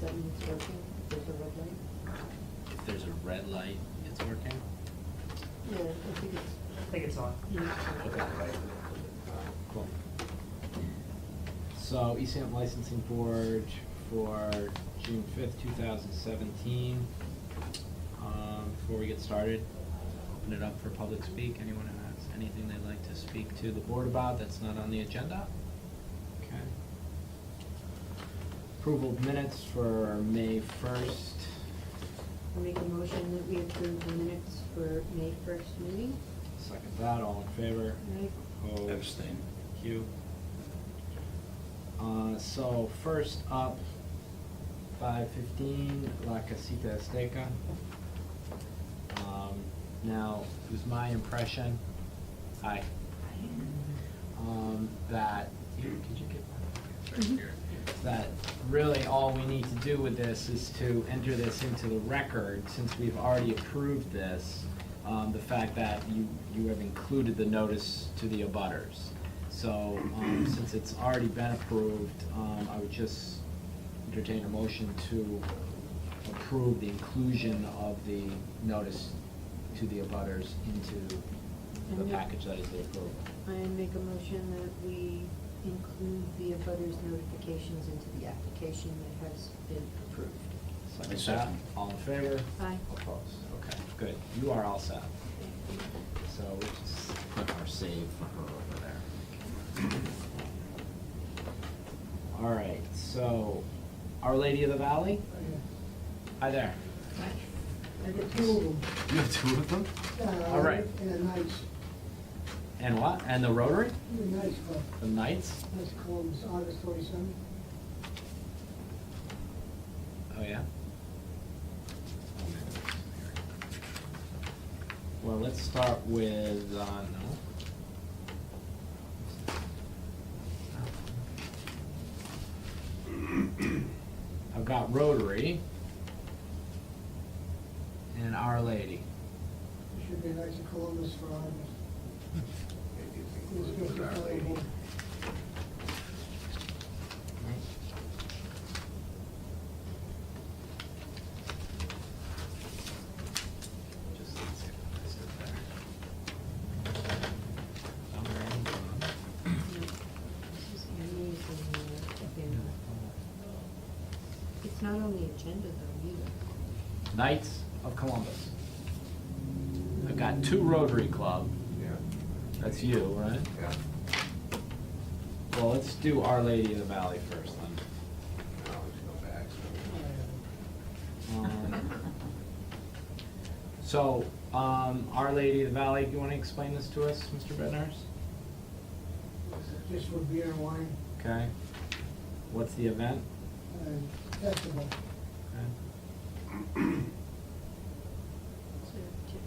that mean it's working? There's a red light? If there's a red light, it's working? Yeah, I think it's. I think it's on. Cool. So, ECM Licensing Board for June 5th, 2017. Before we get started, open it up for public speak. Anyone who has anything they'd like to speak to the board about that's not on the agenda? Okay. Approval of minutes for May 1st. I make a motion that we approve the minutes for May 1st meeting. Second that, all in favor? Right? Opposed? Abstain. Thank you. So first up, 515 La Casita Azteca. Now, it was my impression, that, here, could you get my, right here, that really all we need to do with this is to enter this into the record, since we've already approved this, the fact that you have included the notice to the abutters. So, since it's already been approved, I would just entertain a motion to approve the inclusion of the notice to the abutters into the package that is the approval. I make a motion that we include the abutters notifications into the application that has been approved. Second that, Second. all in favor? Aye. Opposed? Okay, good. You are all set. So we'll just put our save for her over there. All right, so Our Lady of the Valley? Hi there. I get two of them. You have two of them? Yeah, All right. And a nice, And what? And the Rotary? nice club, The Knights? nice Columbus, August 27th. Oh, yeah? Well, let's start with, no. I've got Rotary and Our Lady. It should be nice in Columbus for August. It's good for Columbus. Just let's see what this is there. This is Annie's and, it's not on the agenda though either. Knights of Columbus. I've got two Rotary Club. Yeah. That's you, right? Yeah. Well, let's do Our Lady of the Valley first then. Now let's go back. So, Our Lady of the Valley, do you want to explain this to us, Mr. Bednarz? Just for beer and wine, Okay. What's the event? festival. Okay.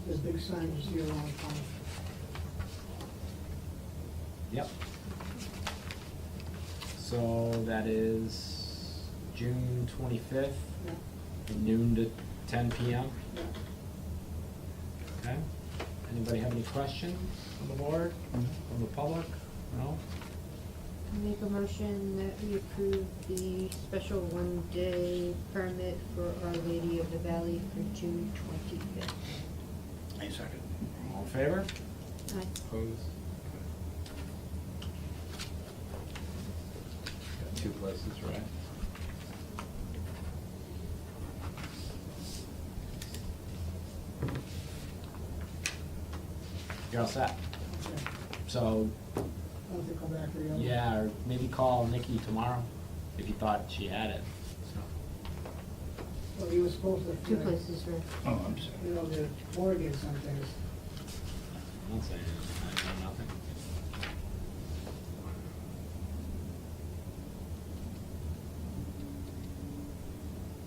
There's big signs you see around town. Yep. So that is June 25th, Yeah, from noon to 10 p.m. yeah. Okay. Anybody have any questions from the board, from the public? No? I make a motion that we approve the special one-day permit for Our Lady of the Valley for June 25th. A second. All in favor? Aye. Opposed? Got two places, right? You're all set. Okay. So, I'll have to come back for the other. yeah, or maybe call Nikki tomorrow if you thought she had it. So, Well, he was supposed to. Two places, right? Oh, I'm sorry. You know, the Oregon some things. I'm not saying anything. I know nothing.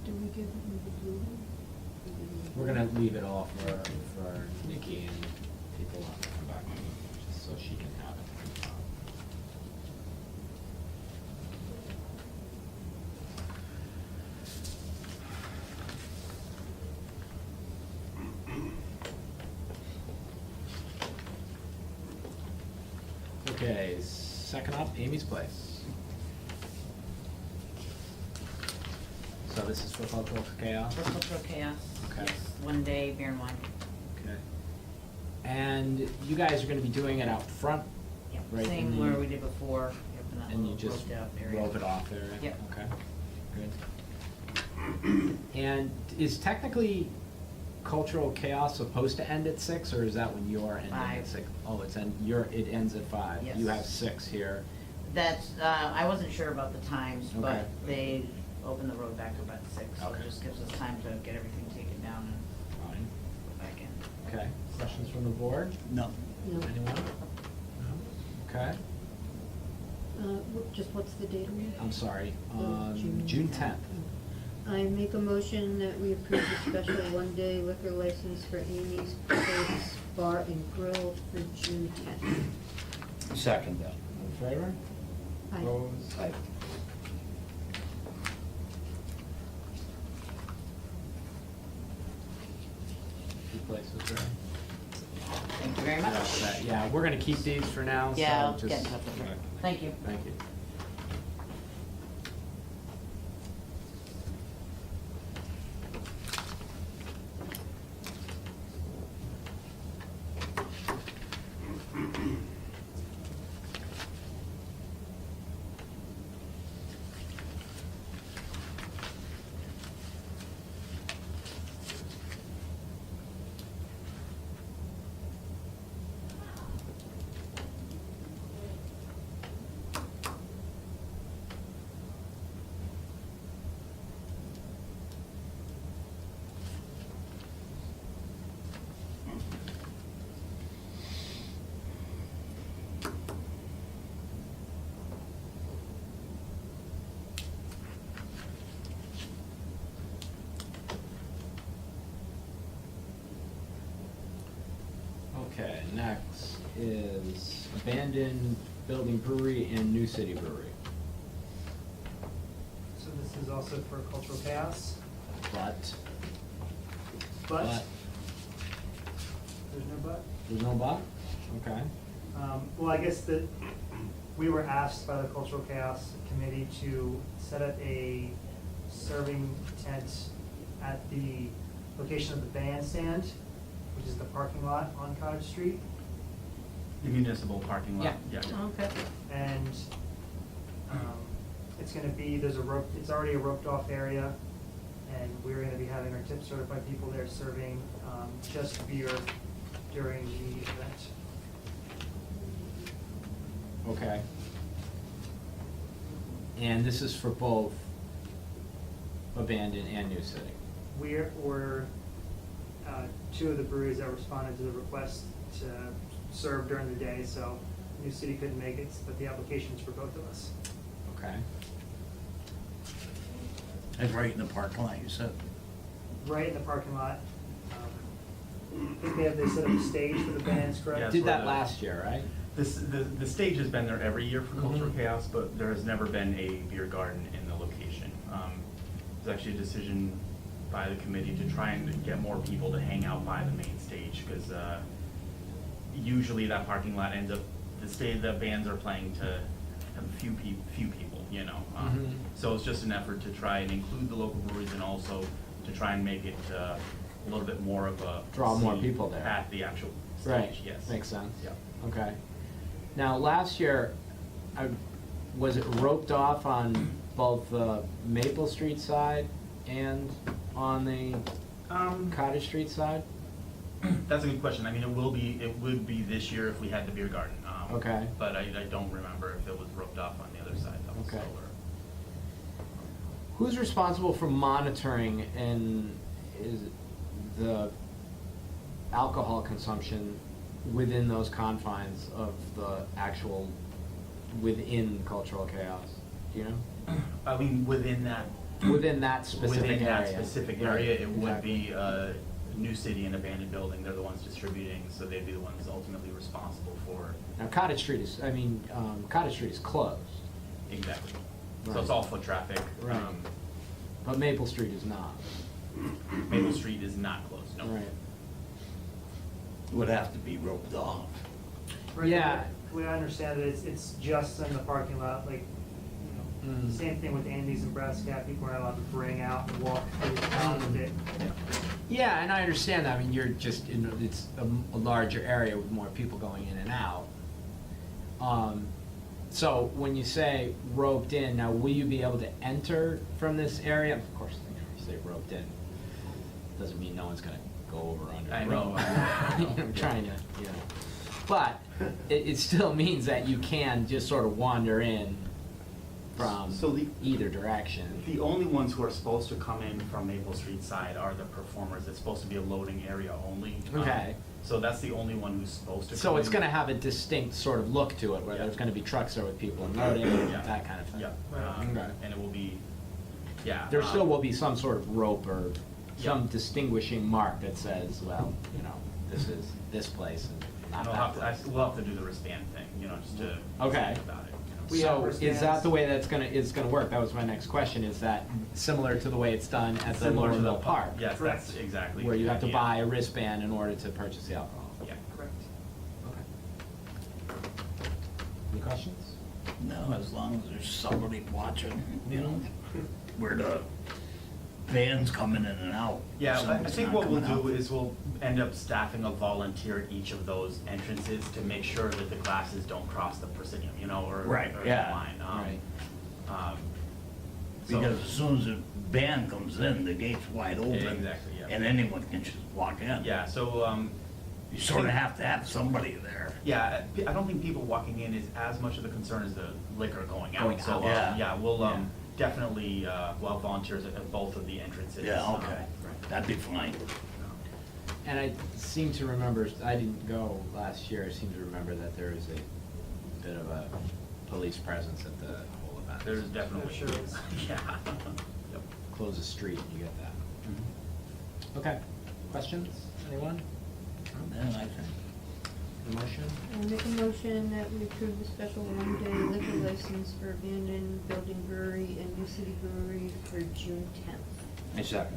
Do we give them the blue one? We're gonna leave it all for Nikki and people want to come back, just so she can have it. Okay, second up, Amy's Place. So this is for Cultural Chaos? For Cultural Chaos, Okay. yes, one day beer and wine. Okay. And you guys are gonna be doing it out front? Yep, Right, same and where you- we did before, yep, in that And you little just roped out area. rove it off there? Yep. Okay, good. And is technically Cultural Chaos supposed to end at 6, or is that when you're ending at 5. 6? Oh, it ends at 5. Yes. You have 6 here. That's, I wasn't sure about the times, Okay. but they opened the road back up at 6, so Okay. it just gives us time to get everything taken down and Fine. go back in. Okay, questions from the board? No. No. Anyone? No? Okay, Just what's the date on it? I'm sorry, June 10th. I make a motion that we approve the special one-day liquor license for Amy's Place Bar and Grill for June 10th. Second that. In favor? Aye. Opposed? Aye. Two places, right? Thank you very much. That's that. Yeah, we're gonna keep these for now, so Yeah, I'll just. get in touch with her. Thank you. Thank you. Okay, next is abandoned building brewery and New City Brewery. So this is also for Cultural Chaos, But but, there's no but. there's no but? Okay. Well, I guess that we were asked by the Cultural Chaos Committee to set up a serving tent at the location of the bandstand, which is the parking lot on Cottage Street. The municipal parking lot? Yeah. Okay. And it's gonna be, there's a rope, it's already a roped off area, and we're gonna be having our tip certified people there serving just beer during the event. Okay. And this is for both abandoned and New City? We're two of the breweries that responded to the request to serve during the day, so New City couldn't make it, but the application's for both of us. Okay. It's right in the parking lot, you said. Right in the parking lot. I think they set up a stage for the bands, correct? Yeah. Did where that the- last year, right? The stage has been there every year for Cultural Mhm. Chaos, but there has never been a beer garden in the location. It's actually a decision by the committee to try and get more people to hang out by the main stage, because usually that parking lot ends up, the bands are playing to have a few people, you know. Mhm. So it's just an effort to try and include the local breweries and also to try and make it a little bit more of a. Draw more scene people there. At the actual Right, stage, yes. makes sense. Yeah. Okay. Now, last year, was it roped off on both the Maple Street side and on the Cottage Street side? That's a good question. I mean, it would be this year if we had the beer garden. Okay. But I don't remember if it was roped off on the other side though. Okay. So Who's responsible for monitoring and is the alcohol consumption within those confines of the actual, within Cultural Chaos? Do you know? I mean, within that. Within that specific area? Within that specific Right, area, it would exactly. be New City and abandoned building. They're the ones distributing, so they'd be the ones ultimately responsible for. Now, Cottage Street is, Cottage Street is closed, Exactly. So Right. it's all foot traffic. Right. but Maple Street is not. Maple Street is not closed, no. Right. Would have to be roped off. Right, Yeah. the way I understand it, it's just in the parking lot, like, Mm. Same thing with Andy's and Brass Cat, people are not allowed to bring out and walk through town with it. Yeah, and I understand that. I mean, you're just in, it's a larger area with more people going in and out. So when you say roped in, now will you be able to enter from this area? Of course, you say roped in, doesn't mean no one's gonna go over under I the know, rope. I know. I'm trying to, you know. But it still means that you can just sort of wander in from So the- either direction. The only ones who are supposed to come in from Maple Street side are the performers. It's supposed to be a loading area only. Okay. So that's the only one who's supposed to come in. So it's gonna have a distinct sort of look to it, where Yeah. there's gonna be trucks there with people unloading, Yeah. that kind of thing. Yeah, Okay. and it will be, yeah. There still will be some sort of rope or some Yeah. distinguishing mark that says, well, you know, this is this place and not And that place. we'll have to do the wristband thing, you know, just to Okay. think about it, We you know. have So is wristbands. that the way that's gonna work? That was my next question, is that similar to the way it's done at the Similar to the Lower Park? Yes, Correct. that's exactly. Where you have to yeah. buy a wristband in order to purchase the alcohol? Yeah. Correct. Okay. Any questions? No, as long as there's somebody watching, you know, where the vans coming in and out. Yeah, I someone's think not what we'll coming do out. is we'll end up staffing a volunteer at each of those entrances to make sure that the glasses don't cross the proscenium, you know, or Right, or the yeah, line. right. So- Because as soon as the van comes in, the gate's wide open. Exactly, yeah. And anyone can just walk in. Yeah, so, You sort of have to have somebody there. yeah, I don't think people walking in is as much of the concern as the liquor going out. Going So, out. Yeah. yeah, we'll, Yeah. definitely, we'll have volunteers at both of the entrances. Yeah, okay, that'd be fine. And I seem to remember, I didn't go last year, I seem to remember that there is a bit of a police presence at the whole event. There's definitely. There sure is. Yeah. Yep. Close the street and you get that. Mm-hmm. Okay, questions, anyone? Then I think, A motion? I make a motion that we approve the special one-day liquor license for Abandoned Building Brewery and New City Brewery for June 10th. I second.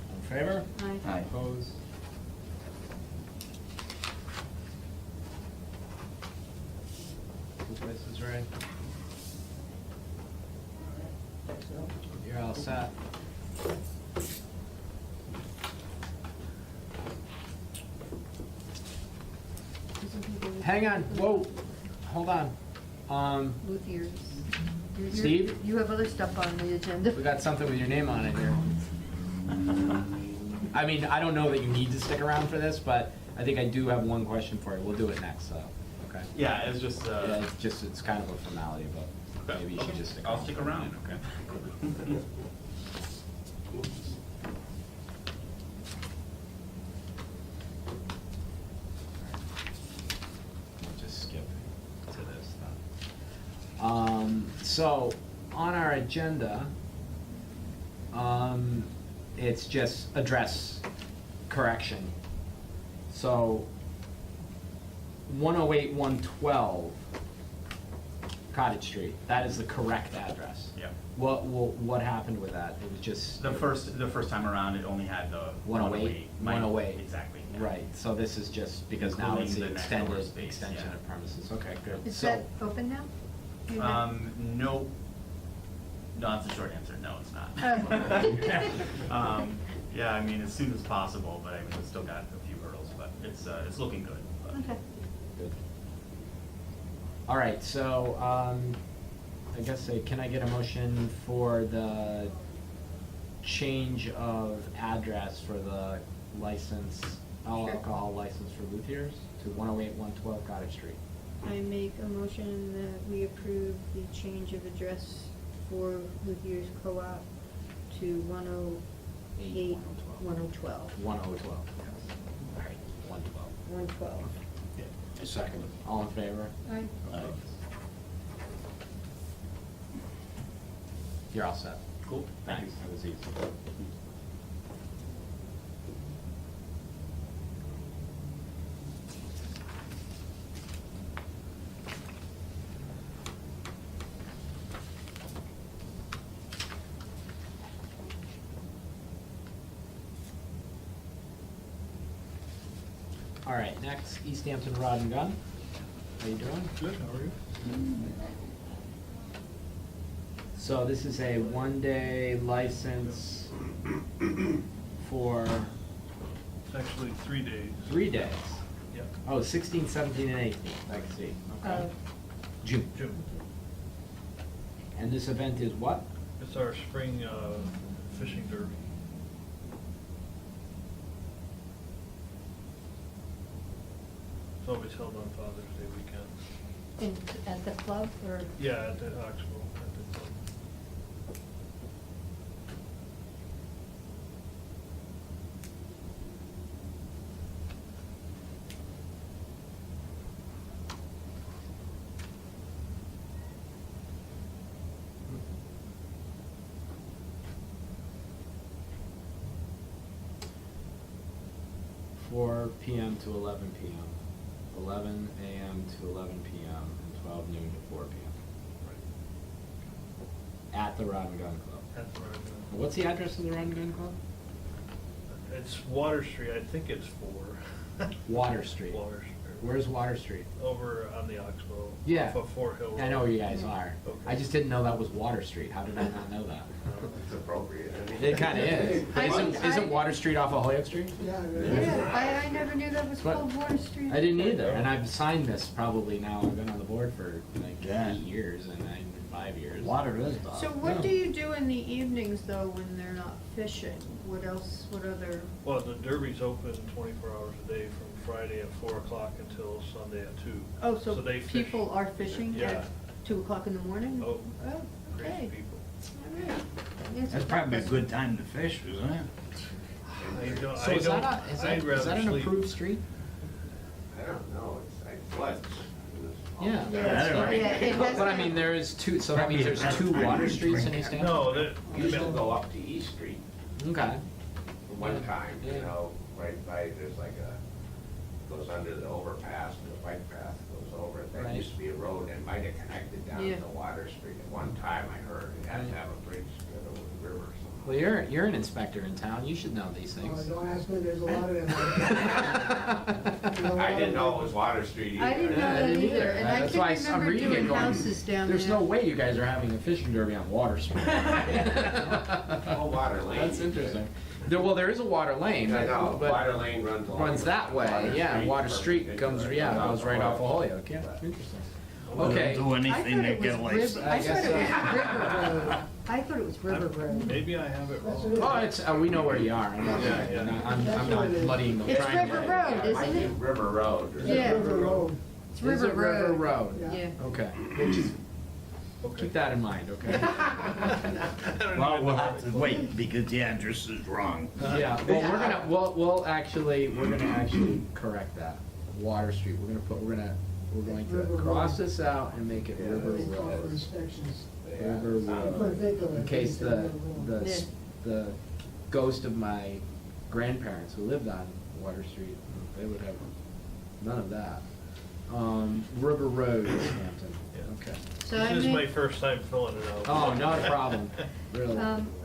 All in favor? Aye. Aye. Opposed? Two places, right? You're all set. Hang on, whoa, hold on. Luthier's. Steve? You have other stuff on the agenda. We got something with your name on it here. I mean, I don't know that you need to stick around for this, but I think I do have one question for you. We'll do it next, so, okay? Yeah, it's just, Yeah, it's just, it's kind of a formality, but maybe you should just stick around. I'll stick around. Okay. We'll just skip to this then. So, on our agenda, it's just address correction. So, 108, 112 Cottage Street, that is the correct address. Yeah. What happened with that? It was just. The first time around, it only had the 108. 108. 108. Exactly. yeah. Right, so this is just because now it's the Including the next door extended space, extension yeah. of premises, okay, good. Is So- that open now? You have- No, that's the short answer, no, it's not. Oh. Yeah, I mean, as soon as possible, but I mean, we've still got a few hurdles, but it's looking good. but- Okay. Good. All right, so, I guess, can I get a motion for the change of address for the license, all Sure. alcohol license for Luthier's to 108, 112 Cottage Street? I make a motion that we approve the change of address for Luthier's Co-op to 108, 1012. 1012, yes. All right, 112. 112. I second. All in favor? Aye. Aye. You're all set. Cool, thank you. Thanks, that was easy. All right, next, East Hampton Rod and Gun. How you doing? Good, how are you? So this is a one-day license for It's actually 3 days. 3 days. Yep. Oh, 16, 17, and 18, I can see. Okay. June. June. And this event is what? It's our spring fishing derby. It's always held on Father's Day weekend. At the club, or? Yeah, at the Oxbow, at the club. Four PM to 11 PM, 11 AM to 11 PM, and 12 noon to 4 PM. At the Rod and Gun Club. That's where I'm What's the address of the Rod and Gun Club? It's Water Street, I think it's 4. Water Street. Water Street. Where's Water Street? Over on the Oxbow. Yeah. Off of Fort Hill. I know where you guys are. Okay. I just didn't know that was Water Street. How did I not know that? It's appropriate. I mean- It kinda is. But I Isn't, think isn't I- Water Street off of Holyoke Street? Yeah, Yeah, I never knew that was What? called Water Street. I didn't either, and I've signed this probably now, I've been on the board for like Yeah. 8 years and 5 years. Water is dog. So what Yeah. do you do in the evenings though when they're not fishing? What else, what other? Well, the derby's open 24 hours a day from Friday at 4 o'clock until Sunday at 2. Oh, so they fish. people are fishing Yeah. at 2 o'clock in the morning? Oh, Oh, crazy okay. people. All right. Yes, That's probably a good time to fish, isn't it? So is that I'd rather an sleep. approved street? I don't know, I floods. Yeah, Yeah, it has But I that- mean, there is two, so that means there's two water streets in East Hampton? No, that, You still go up to East Street Okay. one time, you Yeah. know, right by, there's like goes under the overpass, the bike path goes over it. That Right. used to be a road that might have connected down Yeah. to Water Street. At one time, I heard it had to have a bridge to go over the river or Well, something. you're an inspector in town, you should know these Oh, things. don't ask me, there's a lot of them. I didn't know it was Water Street either. I didn't know Yeah, I that didn't either, and I That's can why I'm remember reading it doing going, houses down there. there's no way you guys are having a fishing derby on Water Street. Oh, Water Lane. That's interesting. Well, there is a water lane, I know, but Water Lane runs along. runs that way, yeah, Water Street comes, yeah, goes right off of Holyoke, yeah, interesting. Okay. Don't do I anything thought to it was get like. River, I I thought guess it was so. River Road. I thought it was River Road. maybe I have it That's wrong. it. Oh, it's, we know where you are, I'm not, Yeah, yeah. I'm not muddying the. It's triangle. River Road, Yeah, it might isn't be it? River Road. or Yeah. River Road. It's Is River it River Road. Road? Yeah. Okay, Okay. keep that in mind, okay? Well, we'll have to wait because the address is wrong. Yeah, well, we're gonna actually correct that. Water Street, we're going to River cross Road. this out and make it Yeah, River They call for Road. inspections. Yeah. River But Road. think of it, In case it's a the, River Road. Yeah. the ghost of my grandparents who lived on Water Street, they would have none of that. River Road, East Hampton, Yeah. okay. So I This is my make, first time filling it out. Oh, not a problem, really.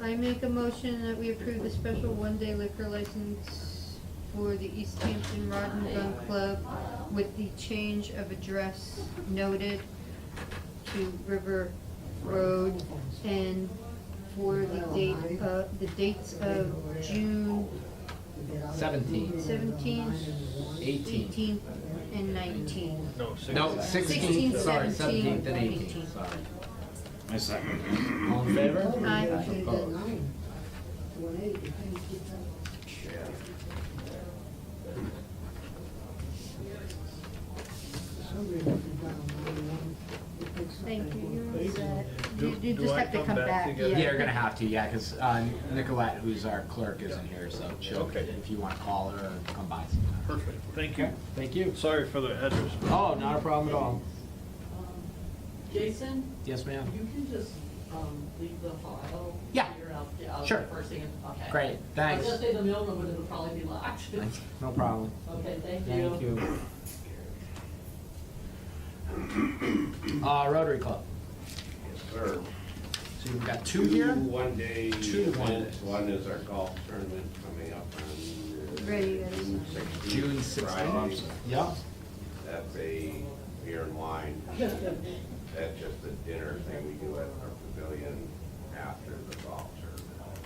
I make a motion that we approve the special one-day liquor license for the East Hampton Rod and Gun Club with the change of address noted to River Road and for the dates of June 17th. 17th, 18th. 18th, and 19th. No, 16. No, 16th, sorry, 17th, 17th and 18th, 18th. sorry. I second. All in favor? Aye. Opposed? Thank you. You're all set. Do- You do just I have to come come back back, to get- Yeah, you're gonna have to, yeah, because Nicolette, who's our clerk, isn't here, so she'll, Okay. if you want to call her or come by sometime. Perfect, thank you. Thank you. Sorry for the address. Oh, not a problem at all. Jason, Yes, ma'am. you can just leave the file. Yeah. Figure out, yeah, Sure. first thing, okay. Great, I was thanks. gonna say the mailroom, but it'll probably be locked. No problem. Okay, thank you. Thank you. Rotary Club. Yes, sir. So you've got two here? One-day Two events. one-days. One is our golf tournament coming up on Ready, guys. June 16th. June 16th. Friday. Yeah. That's a beer and wine. That's just a dinner thing we do at our pavilion. pavilion after the golf tournament.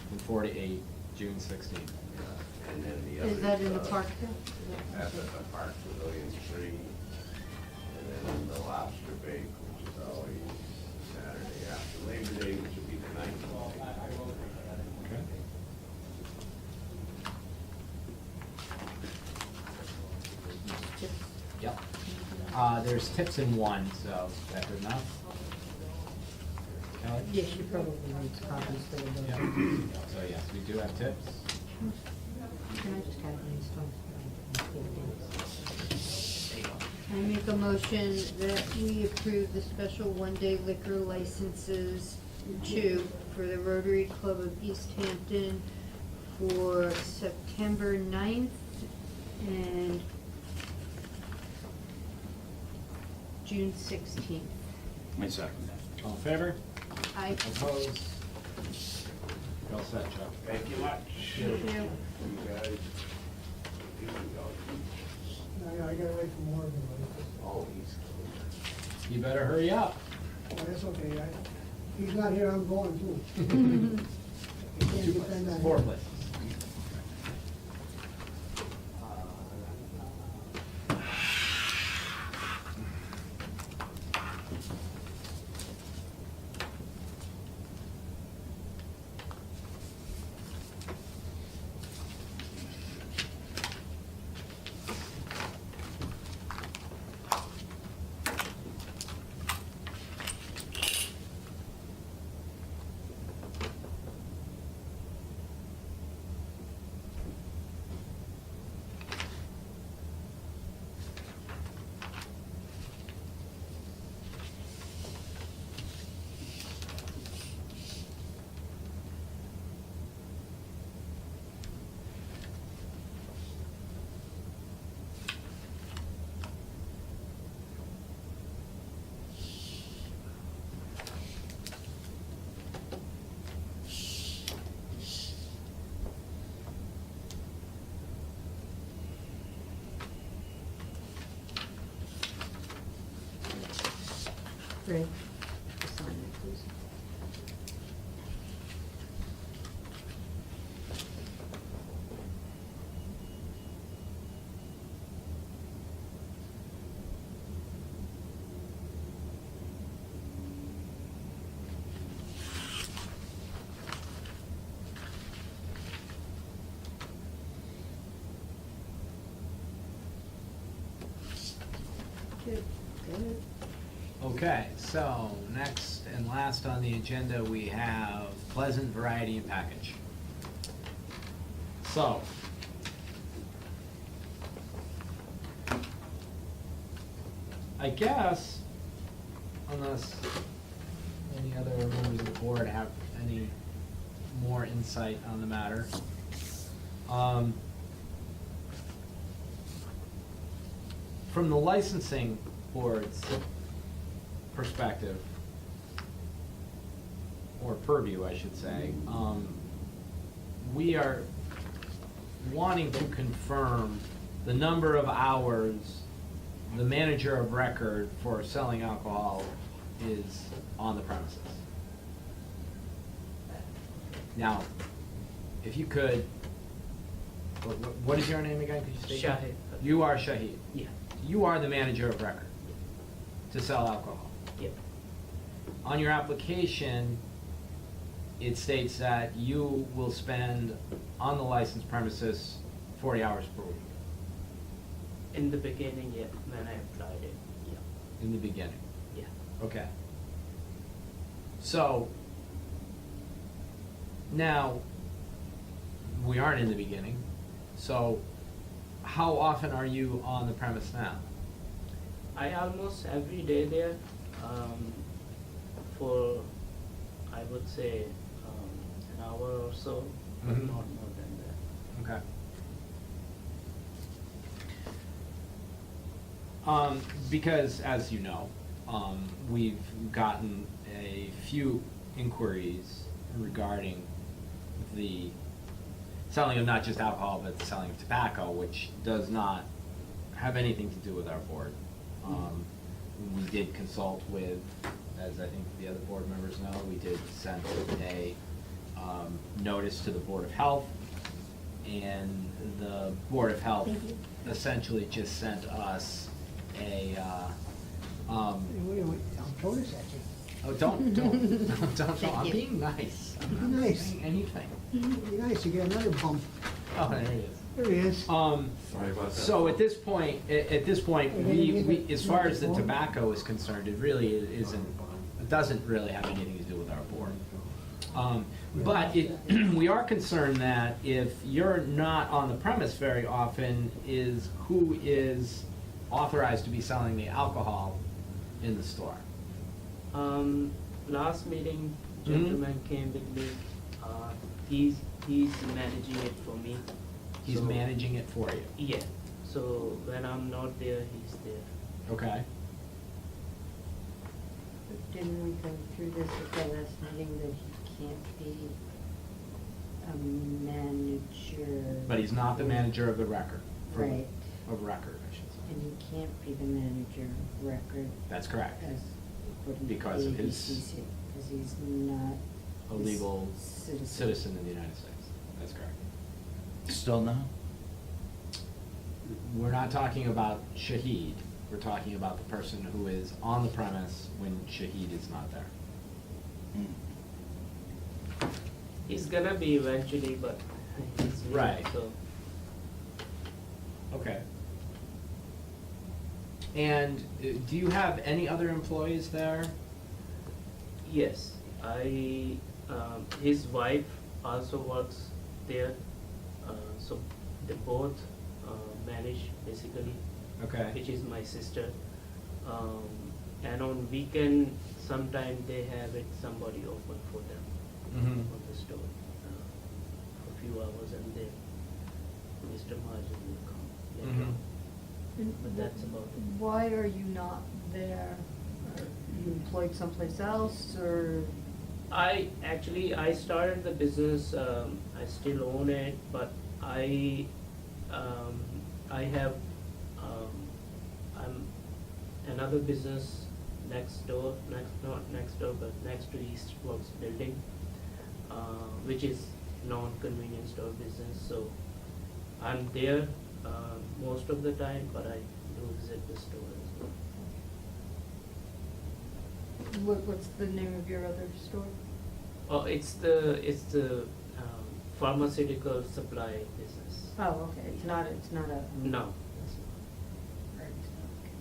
From 4 to 8, June 16th. And then the other. Is that in the park too? That's at the Park Pavilion 3. And then the lobster bake, which is always Saturday after Labor Day, which would be the 19th. Okay. Yep. There's tips in one, so is that good enough? Kelly? Yes, she probably needs copies for the Yeah. vote. So yes, we do have tips. Can I just have these ones? I make a motion that we approve the special one-day liquor licenses for the Rotary Club of East Hampton for September 9th and June 16th. I second that. All in favor? I, Opposed? You're all set, Chuck. Thank you much. Thank you. You guys. You can go. I gotta wait for more of them. Oh, he's You better hurry up. Oh, that's okay, he's not here, I'm going too. You can't Two depend places, on 4 him. places. Greg, sign it, please. Good. Good. Okay, so next and last on the agenda, we have Pleasant Variety and Package. So, I guess, unless any other members of the board have any more insight on the matter, from the licensing board's perspective, or purview, I should say, we are wanting to confirm the number of hours the manager of record for selling alcohol is on the premises. Now, if you could, what is your name again? Could you state? Shahid. You are Shahid. Yeah. You are the manager of record to sell alcohol. Yep. On your application, it states that you will spend on the licensed premises 40 hours per week In the beginning, yeah, when I applied it, yeah, in the beginning. yeah. Okay. So, now, we aren't in the beginning, so how often are you on the premise now? I almost every day there, for, I would say, an hour or so, but Mhm. not more than that. Okay. Because, as you know, we've gotten a few inquiries regarding the selling of not just alcohol, but the selling of tobacco, which does not have anything to do with our board. We did consult with as I think the other board members know, we did send a notice to the Board of Health, and the Board of Health essentially just sent us a, Wait, I'll throw this at you. oh, don't, Thank I'm you. being nice. I'm Be not nice. saying anything. Be nice, you get another bump. Oh, there he is. There he is. Sorry about that. So at this point, we, as far as the tobacco is concerned, it really isn't, it doesn't really have anything to do with our board. But we are concerned that if you're not on the premise very often, is who is authorized to be selling the alcohol in the store? Last meeting, Mhm. gentleman came with me, he's managing it for me. He's So- managing it for you, Yeah, so when I'm not there, he's there. okay? Didn't we go through this at the last meeting that he can't be a manager? But he's not the manager of the record. Right, Of record, I should say. and he can't be the manager of record That's correct. as according to Because of his- ABCC, because he's not A legal citizen. citizen in the United States. That's correct. Still now? We're not talking about Shahid, we're talking about the person who is on the premise when Shahid is not there. He's gonna be eventually, but he's new, Right. so. Okay. And do you have any other employees there? Yes, his wife also works there, so they both manage basically, Okay. which is my sister. And on weekend, sometime they have it, somebody open for them Mhm. on the store for a few hours, and then Mr. Majan will come later Mhm. on. But that's about it. Why are you not there? Are you employed someplace else, or? I started the business, I still own it, but I have, I'm another business next door, not next door, but next to East Works building, which is non-convenience store business, so I'm there, most of the time, but I do visit the store as well. What's the name of your other store? Oh, it's the pharmaceutical supply business. Oh, okay, it's not a. No. Right, okay.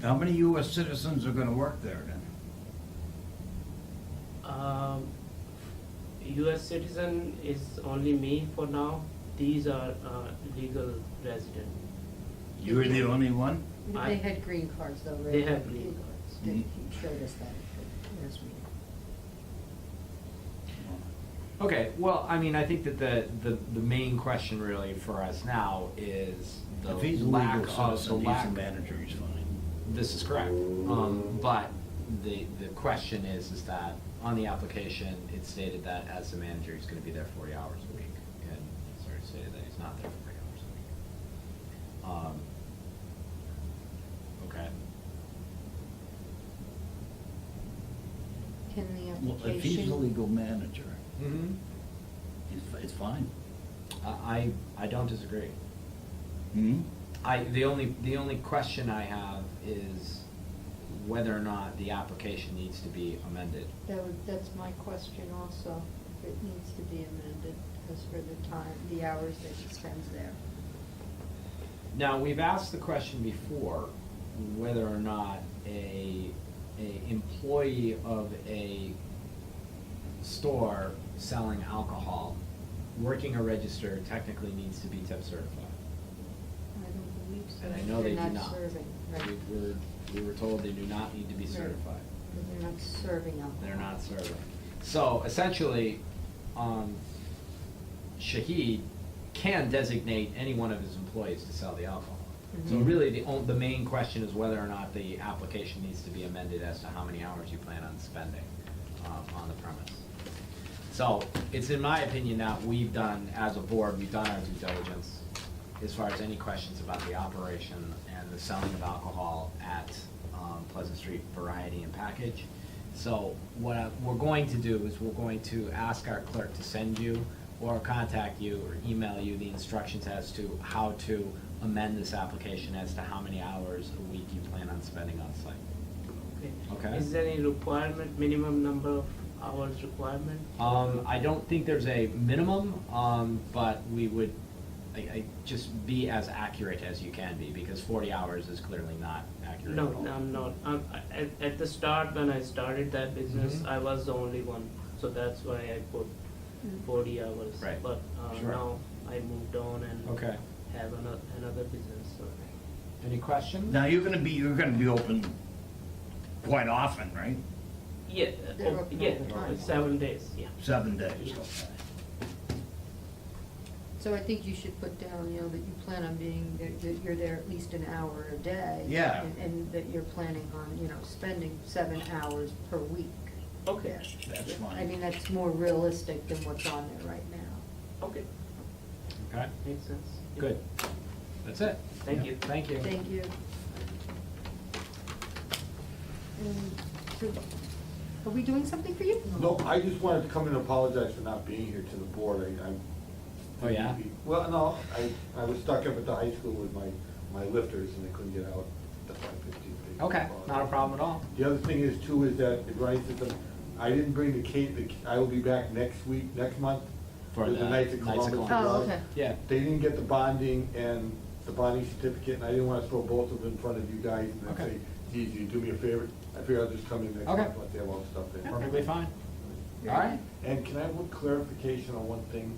How many US citizens are gonna work there then? US citizen is only me for now. These are legal resident. You're the only one? They had green cards though, right? They have green cards. They he showed us that at the last meeting. Okay, well, I mean, I think that the main question really for us now is the If he's a lack legal of, the citizen, he's lack. a manager, he's fine. This is correct, but the question is that on the application, it stated that as the manager, he's gonna be there 40 hours a week, and it's already stated that he's not there 40 hours a week. Okay. Can the Well, application? if he's a legal manager, Mm-hmm. it's fine. I don't disagree. Hmm? The only question I have is whether or not the application needs to be amended. That's my question also, if it needs to be amended, because for the time, the hours that he spends there. Now, we've asked the question before, whether or not a employee of a store selling alcohol, working a register, technically needs to be tip certified. I don't believe so. And I know they do They're not. serving, right? We were told they do not need to be Right. certified. They're not serving alcohol. They're not serving. So essentially, Shahid can designate any one of his employees to sell the alcohol. So Mhm. really, the main question is whether or not the application needs to be amended as to how many hours you plan on spending on the premise. So it's in my opinion that we've done, as a board, we've done our due diligence as far as any questions about the operation and the selling of alcohol at Pleasant Street Variety and Package. So what we're going to do is we're going to ask our clerk to send you or contact you or email you the instructions as to how to amend this application as to how many hours a week you plan on spending on site. Okay. Is there any requirement, minimum number of hours requirement? I don't think there's a minimum, but we would, I just be as accurate as you can be, because 40 hours is clearly not accurate at No, all. I'm not. At the start, when I started that business, Mhm. I was the only one, so that's why I put 40 hours. Right. But Sure. now I moved on and Okay. have another business, so. Any questions? Now, you're gonna be open quite often, right? Yeah, They're open yeah, all the time. 7 days, yeah. 7 days, Yeah. okay. So I think you should put down, you know, that you plan on being, that you're there at least an hour a day. Yeah. And that you're planning on, you know, spending 7 hours per week. Okay, That's I fine. mean, that's more realistic than what's on there right now. okay, Okay, makes sense. Yeah. good. That's it. Thank you. Thank you. Thank you. So, are we doing something for you? No, I just wanted to come and apologize for not being here to the board. I'm. Oh, yeah? Well, no, I was stuck up at the high school with my lifters and I couldn't get out. That's why I picked you. Okay, not a problem at all. The other thing is too, is that the Running System, I didn't bring I will be back next month. For with the Knights of Knights of Columbus. Columbus. Oh, okay. Yeah. They didn't get the bonding and the bonding certificate, and I didn't want to throw both of them in front of you guys and then Okay. say, geez, you do me a favor. I figured I'll just come in next Okay. month, let they have all the stuff in. Perfectly fine. All right. And can I have one clarification on one thing?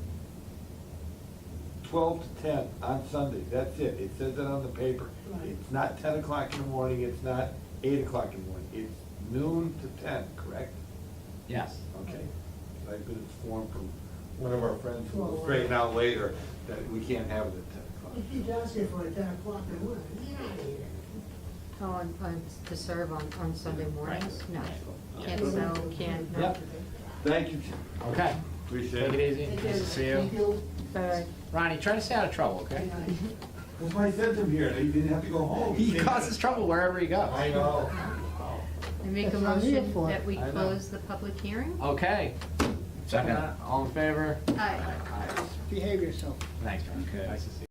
12 to 10 on Sunday, that's it. It says it on the paper. It's not 10 o'clock in the morning, it's not 8 o'clock in the morning. It's noon to 10, correct? Yes. Okay. I've been informed from one of our friends who will straighten out later that we can't have it at 10 o'clock. If he's asking for it 10 o'clock in the morning, get out of here. Oh, to serve on Sunday mornings? No. Yeah. Can't sell, can't, no. Yep. Thank you. Okay. Appreciate Take it. it easy. Nice to see Thank you. you. All right. Ronnie, try to stay out of trouble, okay? That's why I sent him here. He didn't have to go home. He causes trouble wherever he goes. I know. I make a That's what I'm here motion for. that we I know. close the public hearing. Okay. Second. All in favor? Aye. Aye. Behave yourself. Thanks, John. Nice to see you.